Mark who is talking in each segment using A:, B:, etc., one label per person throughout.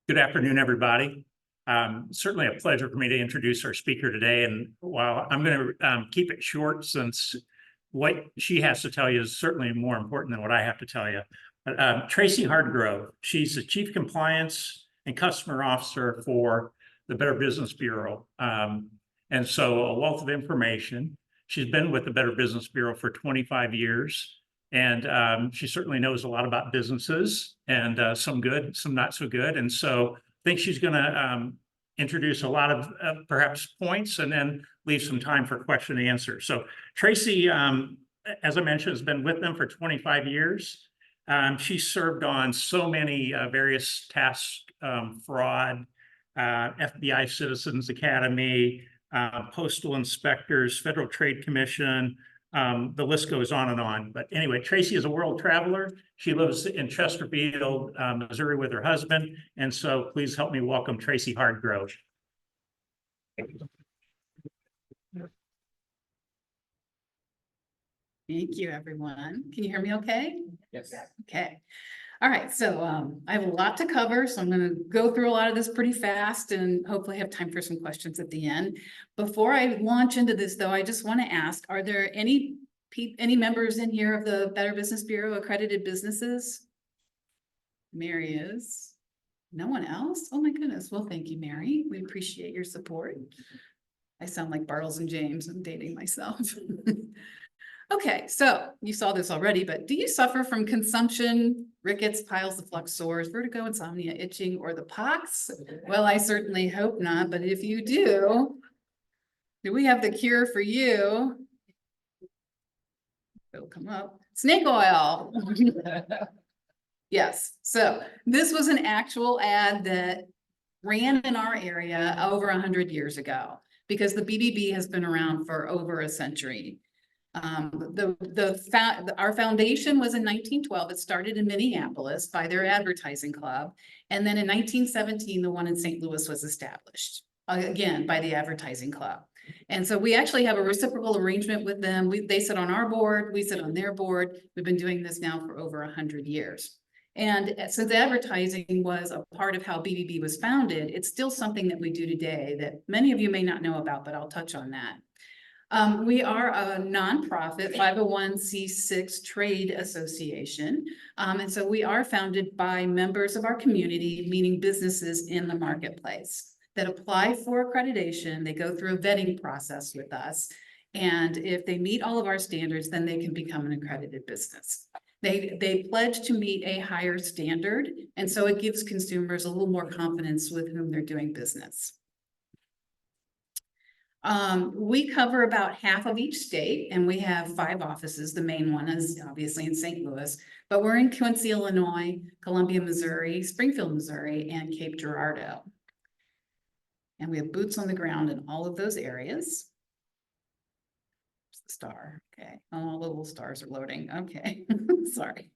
A: Good afternoon, everybody. Certainly a pleasure for me to introduce our speaker today. And while I'm going to keep it short, since what she has to tell you is certainly more important than what I have to tell you. But, Tracy Hardgrove, she's the Chief Compliance and Customer Officer for the Better Business Bureau. And so a wealth of information. She's been with the Better Business Bureau for 25 years. And she certainly knows a lot about businesses, and some good, some not so good. And so I think she's going to introduce a lot of perhaps points and then leave some time for question and answer. So Tracy, as I mentioned, has been with them for 25 years. She served on so many various tasks, fraud, FBI Citizens Academy, postal inspectors, Federal Trade Commission. The list goes on and on. But anyway, Tracy is a world traveler. She lives in Chesterfield, Missouri with her husband. And so please help me welcome Tracy Hardgrove.
B: Thank you, everyone. Can you hear me okay?
A: Yes.
B: Okay. All right. So I have a lot to cover, so I'm going to go through a lot of this pretty fast and hopefully have time for some questions at the end. Before I launch into this, though, I just want to ask, are there any members in here of the Better Business Bureau accredited businesses? Mary is. No one else? Oh my goodness. Well, thank you, Mary. We appreciate your support. I sound like Bartles and James. I'm dating myself. Okay, so you saw this already, but do you suffer from consumption, rickets, piles of flux sores, vertigo, insomnia, itching, or the pox? Well, I certainly hope not, but if you do we have the cure for you? It'll come up. Snake oil. Yes, so this was an actual ad that ran in our area over 100 years ago, because the BBB has been around for over a century. Our foundation was in 1912. It started in Minneapolis by their advertising club. And then in 1917, the one in St. Louis was established, again, by the advertising club. And so we actually have a reciprocal arrangement with them. They sit on our board, we sit on their board. We've been doing this now for over 100 years. And since advertising was a part of how BBB was founded, it's still something that we do today that many of you may not know about, but I'll touch on that. We are a nonprofit 501c6 trade association. And so we are founded by members of our community, meaning businesses in the marketplace that apply for accreditation. They go through a vetting process with us. And if they meet all of our standards, then they can become an accredited business. They pledge to meet a higher standard. And so it gives consumers a little more confidence with whom they're doing business. We cover about half of each state, and we have 5 offices. The main one is obviously in St. Louis, but we're in Quincy, Illinois, Columbia, Missouri, Springfield, Missouri, and Cape Girardeau. And we have boots on the ground in all of those areas. There's the star. Okay. Oh, the little stars are loading. Okay. Sorry.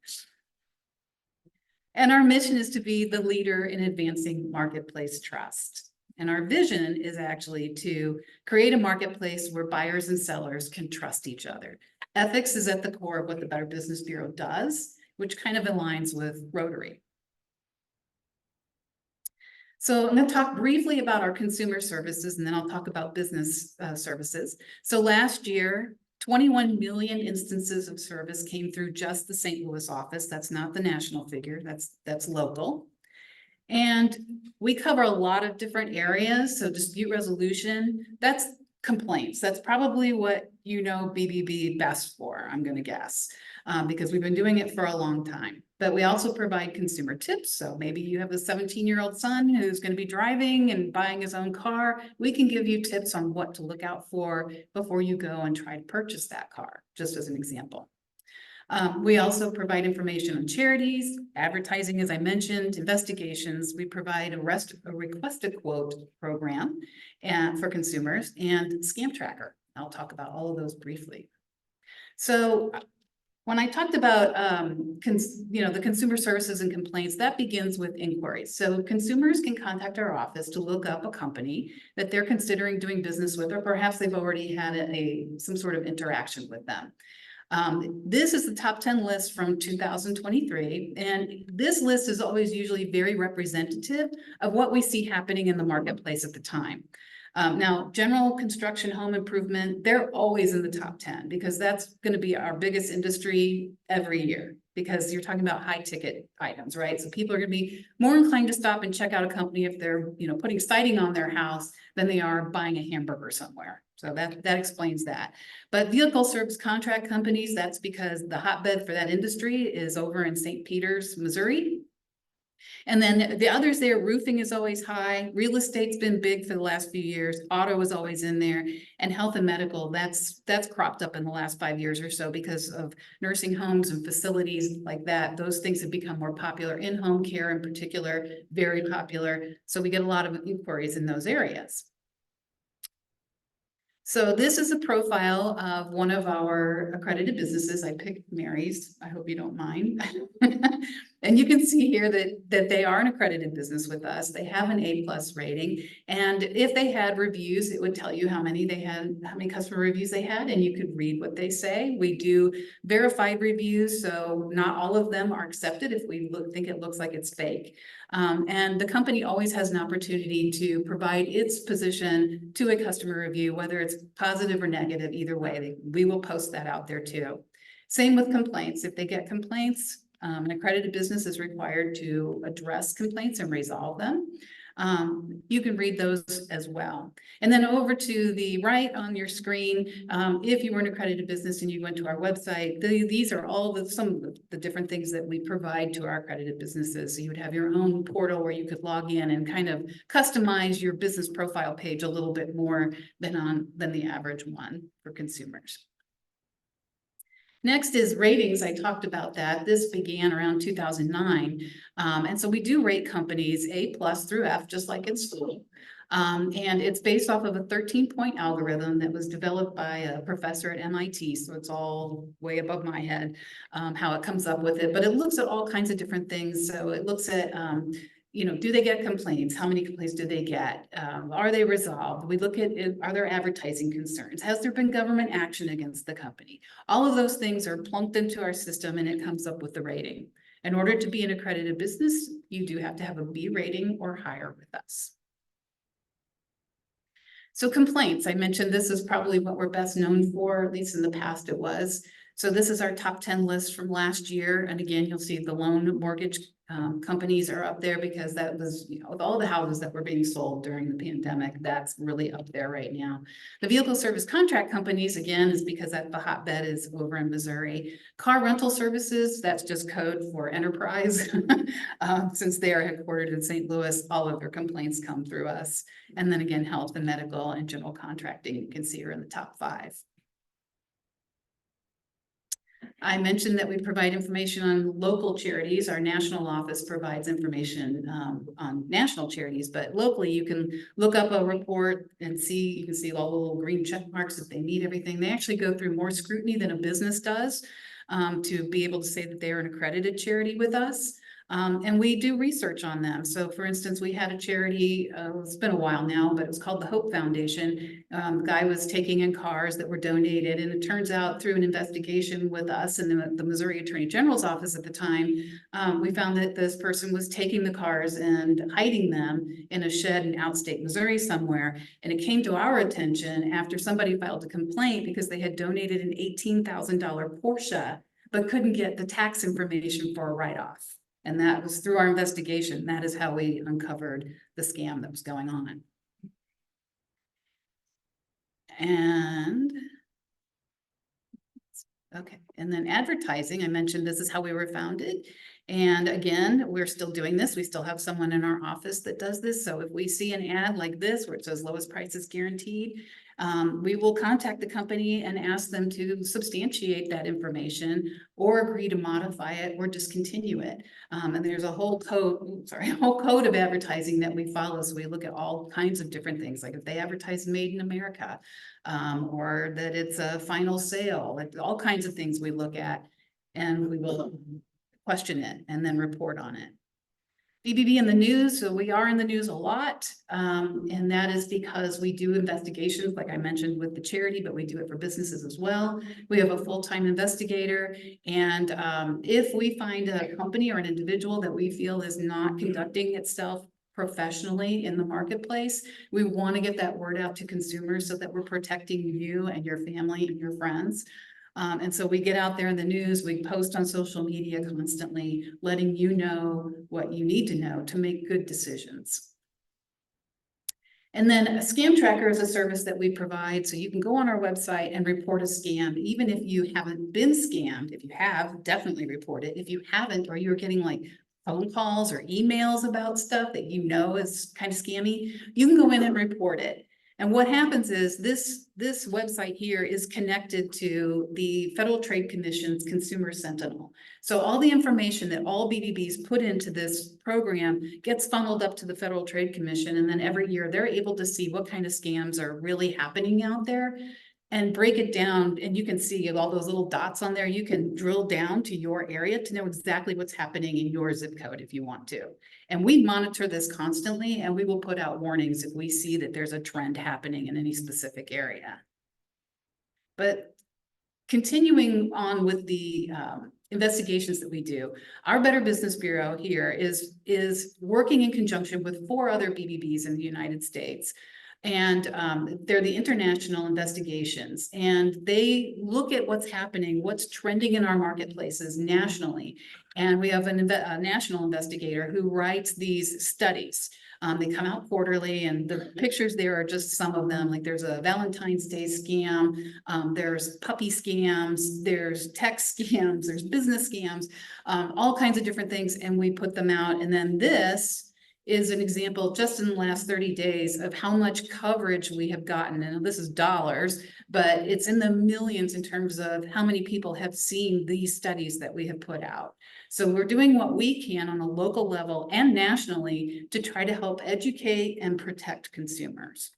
B: And our mission is to be the leader in advancing marketplace trust. And our vision is actually to create a marketplace where buyers and sellers can trust each other. Ethics is at the core of what the Better Business Bureau does, which kind of aligns with Rotary. So I'm going to talk briefly about our consumer services, and then I'll talk about business services. So last year, 21 million instances of service came through just the St. Louis office. That's not the national figure, that's local. And we cover a lot of different areas. So dispute resolution, that's complaints. That's probably what you know BBB best for, I'm going to guess, because we've been doing it for a long time. But we also provide consumer tips. So maybe you have a 17-year-old son who's going to be driving and buying his own car. We can give you tips on what to look out for before you go and try to purchase that car, just as an example. We also provide information on charities, advertising, as I mentioned, investigations. We provide a request a quote program for consumers, and scam tracker. I'll talk about all of those briefly. So when I talked about the consumer services and complaints, that begins with inquiries. So consumers can contact our office to look up a company that they're considering doing business with, or perhaps they've already had some sort of interaction with them. This is the top 10 list from 2023, and this list is always usually very representative of what we see happening in the marketplace at the time. Now, general construction, home improvement, they're always in the top 10 because that's going to be our biggest industry every year, because you're talking about high ticket items, right? So people are going to be more inclined to stop and check out a company if they're, putting siding on their house than they are buying a hamburger somewhere. So that explains that. But vehicle service contract companies, that's because the hotbed for that industry is over in St. Peters, Missouri. And then the others there, roofing is always high, real estate's been big for the last few years, auto is always in there, and health and medical, that's cropped up in the last 5 years or so because of nursing homes and facilities like that. Those things have become more popular. In-home care in particular, very popular. So we get a lot of inquiries in those areas. So this is a profile of one of our accredited businesses. I picked Mary's. I hope you don't mind. And you can see here that they are an accredited business with us. They have an A+ rating. And if they had reviews, it would tell you how many they had, how many customer reviews they had, and you could read what they say. We do verified reviews, so not all of them are accepted if we think it looks like it's fake. And the company always has an opportunity to provide its position to a customer review, whether it's positive or negative, either way, we will post that out there too. Same with complaints. If they get complaints, an accredited business is required to address complaints and resolve them. You can read those as well. And then over to the right on your screen, if you were an accredited business and you went to our website, these are all some of the different things that we provide to our accredited businesses. So you would have your own portal where you could log in and kind of customize your business profile page a little bit more than the average one for consumers. Next is ratings. I talked about that. This began around 2009. And so we do rate companies A+ through F, just like in school. And it's based off of a 13-point algorithm that was developed by a professor at MIT. So it's all way above my head, how it comes up with it. But it looks at all kinds of different things. So it looks at do they get complaints? How many complaints do they get? Are they resolved? We look at, are there advertising concerns? Has there been government action against the company? All of those things are plunked into our system and it comes up with the rating. In order to be an accredited business, you do have to have a B rating or higher with us. So complaints, I mentioned this is probably what we're best known for, at least in the past it was. So this is our top 10 list from last year. And again, you'll see the loan mortgage companies are up there because that was, with all the houses that were being sold during the pandemic, that's really up there right now. The vehicle service contract companies, again, is because the hotbed is over in Missouri. Car rental services, that's just code for enterprise. Since they are headquartered in St. Louis, all of their complaints come through us. And then again, health and medical and general contracting, you can see are in the top 5. I mentioned that we provide information on local charities. Our national office provides information on national charities, but locally you can look up a report and you can see all the little green check marks if they meet everything. They actually go through more scrutiny than a business does to be able to say that they're an accredited charity with us. And we do research on them. So for instance, we had a charity, it's been a while now, but it was called the Hope Foundation. The guy was taking in cars that were donated, and it turns out through an investigation with us and the Missouri Attorney General's office at the time, we found that this person was taking the cars and hiding them in a shed in outstate Missouri somewhere. And it came to our attention after somebody filed a complaint because they had donated an $18,000 Porsche, but couldn't get the tax information for a write-off. And that was through our investigation. That is how we uncovered the scam that was going on. And okay, and then advertising, I mentioned this is how we were founded. And again, we're still doing this. We still have someone in our office that does this. So if we see an ad like this, where it says lowest prices guaranteed, we will contact the company and ask them to substantiate that information or agree to modify it or discontinue it. And there's a whole code of advertising that we follow. So we look at all kinds of different things, like if they advertise made in America, or that it's a final sale, like all kinds of things we look at, and we will question it and then report on it. BBB in the news, so we are in the news a lot. And that is because we do investigations, like I mentioned with the charity, but we do it for businesses as well. We have a full-time investigator. And if we find a company or an individual that we feel is not conducting itself professionally in the marketplace, we want to get that word out to consumers so that we're protecting you and your family and your friends. And so we get out there in the news, we post on social media constantly, letting you know what you need to know to make good decisions. And then a scam tracker is a service that we provide. So you can go on our website and report a scam, even if you haven't been scammed. If you have, definitely report it. If you haven't, or you're getting like phone calls or emails about stuff that you know is kind of scammy, you can go in and report it. And what happens is this website here is connected to the Federal Trade Commission's Consumer Sentinel. So all the information that all BBBs put into this program gets funneled up to the Federal Trade Commission. And then every year they're able to see what kind of scams are really happening out there and break it down. And you can see all those little dots on there. You can drill down to your area to know exactly what's happening in your zip code if you want to. And we monitor this constantly, and we will put out warnings if we see that there's a trend happening in any specific area. But continuing on with the investigations that we do, our Better Business Bureau here is working in conjunction with 4 other BBBs in the United States. And they're the international investigations, and they look at what's happening, what's trending in our marketplaces nationally. And we have a national investigator who writes these studies. They come out quarterly, and the pictures there are just some of them. Like there's a Valentine's Day scam, there's puppy scams, there's tech scams, there's business scams, all kinds of different things. And we put them out. And then this is an example just in the last 30 days of how much coverage we have gotten. And this is dollars, but it's in the millions in terms of how many people have seen these studies that we have put out. So we're doing what we can on a local level and nationally to try to help educate and protect consumers.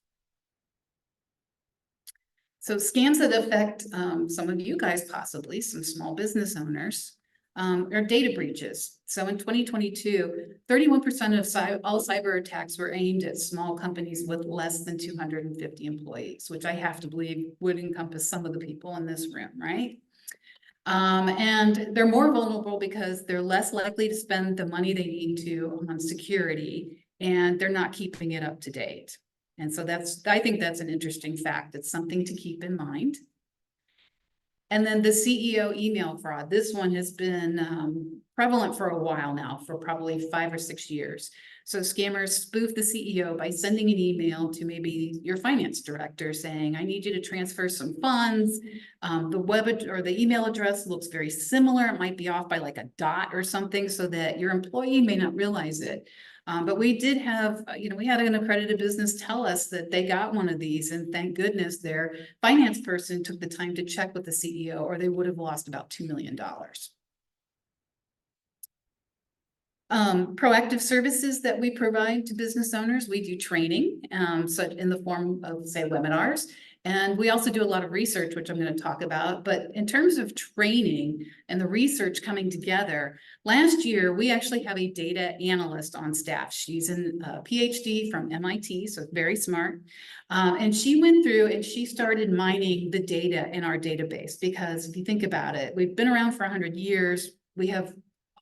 B: So scams that affect some of you guys, possibly some small business owners, are data breaches. So in 2022, 31% of all cyber attacks were aimed at small companies with less than 250 employees, which I have to believe would encompass some of the people in this room, right? And they're more vulnerable because they're less likely to spend the money they need to on security, and they're not keeping it up to date. And so I think that's an interesting fact. It's something to keep in mind. And then the CEO email fraud. This one has been prevalent for a while now, for probably 5 or 6 years. So scammers spoof the CEO by sending an email to maybe your finance director saying, I need you to transfer some funds. The email address looks very similar. It might be off by like a dot or something so that your employee may not realize it. But we did have, we had an accredited business tell us that they got one of these, and thank goodness their finance person took the time to check with the CEO, or they would have lost about $2 million. Proactive services that we provide to business owners, we do training, so in the form of, say, webinars. And we also do a lot of research, which I'm going to talk about. But in terms of training and the research coming together, last year, we actually have a data analyst on staff. She's a PhD from MIT, so very smart. And she went through and she started mining the data in our database, because if you think about it, we've been around for 100 years. We have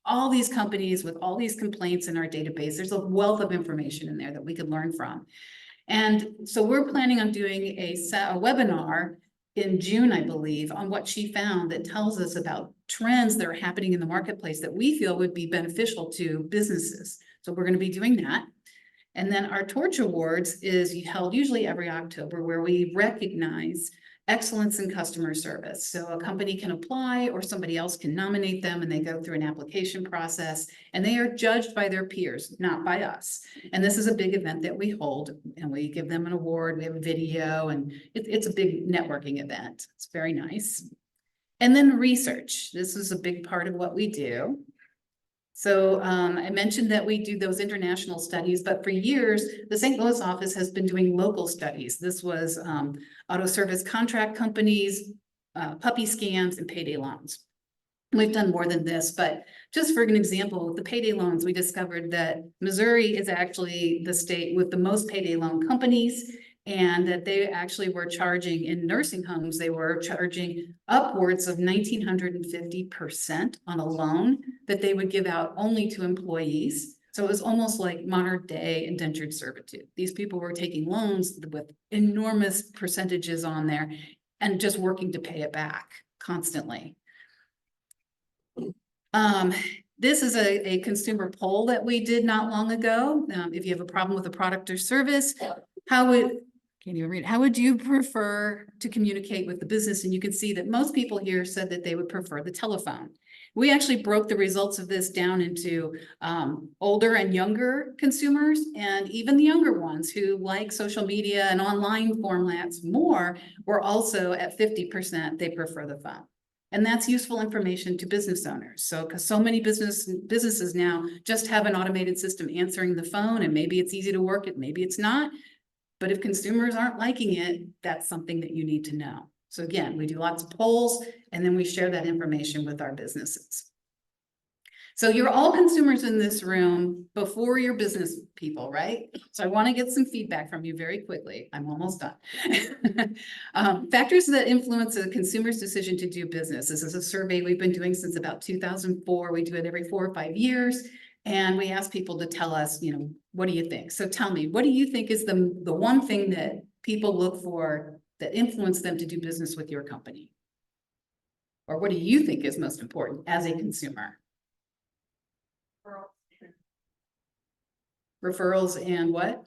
B: all these companies with all these complaints in our database. There's a wealth of information in there that we could learn from. And so we're planning on doing a webinar in June, I believe, on what she found that tells us about trends that are happening in the marketplace that we feel would be beneficial to businesses. So we're going to be doing that. And then our Torch Awards is held usually every October, where we recognize excellence in customer service. So a company can apply, or somebody else can nominate them, and they go through an application process, and they are judged by their peers, not by us. And this is a big event that we hold, and we give them an award. We have a video, and it's a big networking event. It's very nice. And then research. This is a big part of what we do. So I mentioned that we do those international studies, but for years, the St. Louis office has been doing local studies. This was auto service contract companies, puppy scams, and payday loans. We've done more than this, but just for an example, with the payday loans, we discovered that Missouri is actually the state with the most payday loan companies. And that they actually were charging in nursing homes, they were charging upwards of 1,950% on a loan that they would give out only to employees. So it was almost like modern day indentured servitude. These people were taking loans with enormous percentages on there and just working to pay it back constantly. This is a consumer poll that we did not long ago. If you have a problem with a product or service, can't even read it. How would you prefer to communicate with the business? And you can see that most people here said that they would prefer the telephone. We actually broke the results of this down into older and younger consumers, and even the younger ones who like social media and online formats more were also at 50%, they prefer the phone. And that's useful information to business owners. So, because so many businesses now just have an automated system answering the phone, and maybe it's easy to work it, maybe it's not. But if consumers aren't liking it, that's something that you need to know. So again, we do lots of polls, and then we share that information with our businesses. So you're all consumers in this room before you're business people, right? So I want to get some feedback from you very quickly. I'm almost done. Factors that influence a consumer's decision to do business. This is a survey we've been doing since about 2004. We do it every 4 or 5 years. And we ask people to tell us, what do you think? So tell me, what do you think is the one thing that people look for that influence them to do business with your company? Or what do you think is most important as a consumer? Referrals and what?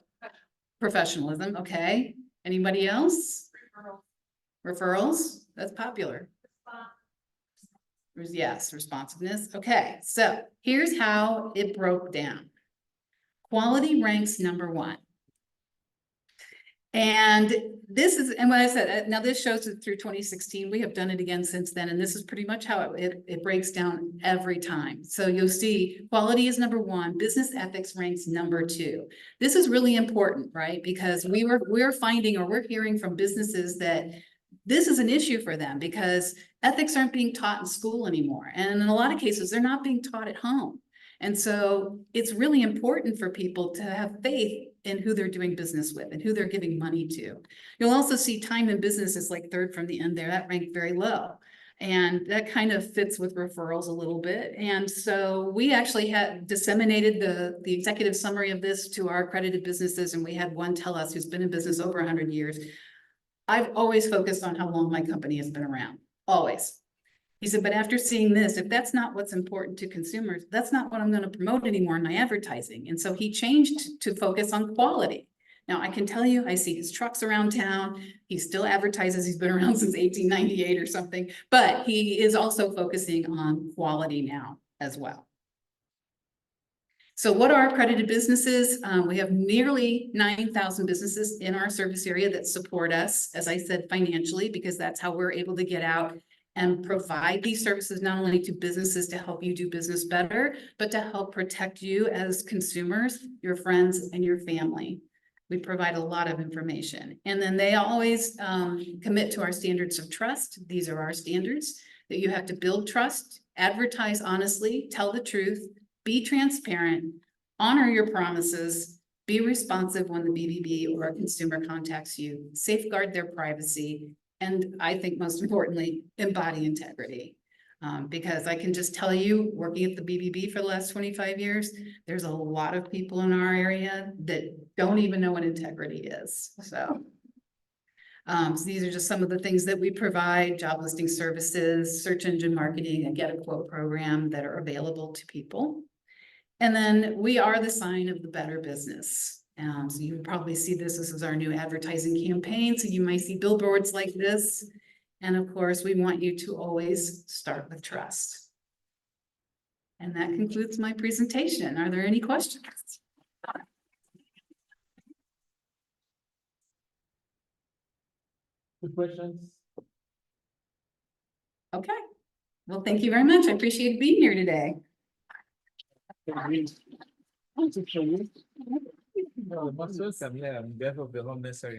B: Professionalism. Okay. Anybody else? Referrals. That's popular. Yes, responsiveness. Okay, so here's how it broke down. Quality ranks number 1. And this is, and what I said, now this shows it through 2016. We have done it again since then. And this is pretty much how it breaks down every time. So you'll see quality is number 1, business ethics ranks number 2. This is really important, right? Because we're finding, or we're hearing from businesses that this is an issue for them because ethics aren't being taught in school anymore. And in a lot of cases, they're not being taught at home. And so it's really important for people to have faith in who they're doing business with and who they're giving money to. You'll also see time in business is like 3rd from the end there. That ranked very low. And that kind of fits with referrals a little bit. And so we actually had disseminated the executive summary of this to our accredited businesses. And we had one tell us, who's been in business over 100 years, I've always focused on how long my company has been around, always. He said, but after seeing this, if that's not what's important to consumers, that's not what I'm going to promote anymore in my advertising. And so he changed to focus on quality. Now, I can tell you, I see his trucks around town. He still advertises. He's been around since 1898 or something, but he is also focusing on quality now as well. So what are accredited businesses? We have nearly 9,000 businesses in our service area that support us, as I said, financially, because that's how we're able to get out and provide these services not only to businesses to help you do business better, but to help protect you as consumers, your friends, and your family. We provide a lot of information. And then they always commit to our standards of trust. These are our standards that you have to build trust, advertise honestly, tell the truth, be transparent, honor your promises, be responsive when the BBB or a consumer contacts you, safeguard their privacy, and I think most importantly, embody integrity. Because I can just tell you, working at the BBB for the last 25 years, there's a lot of people in our area that don't even know what integrity is. So these are just some of the things that we provide: job listing services, search engine marketing, a get a quote program that are available to people. And then we are the sign of the better business. So you probably see this is our new advertising campaign. So you might see billboards like this. And of course, we want you to always start with trust. And that concludes my presentation. Are there any questions?
C: Good questions.
B: Okay. Well, thank you very much. I appreciate being here today.
C: Most welcome, yeah, on behalf of the Home Necessary.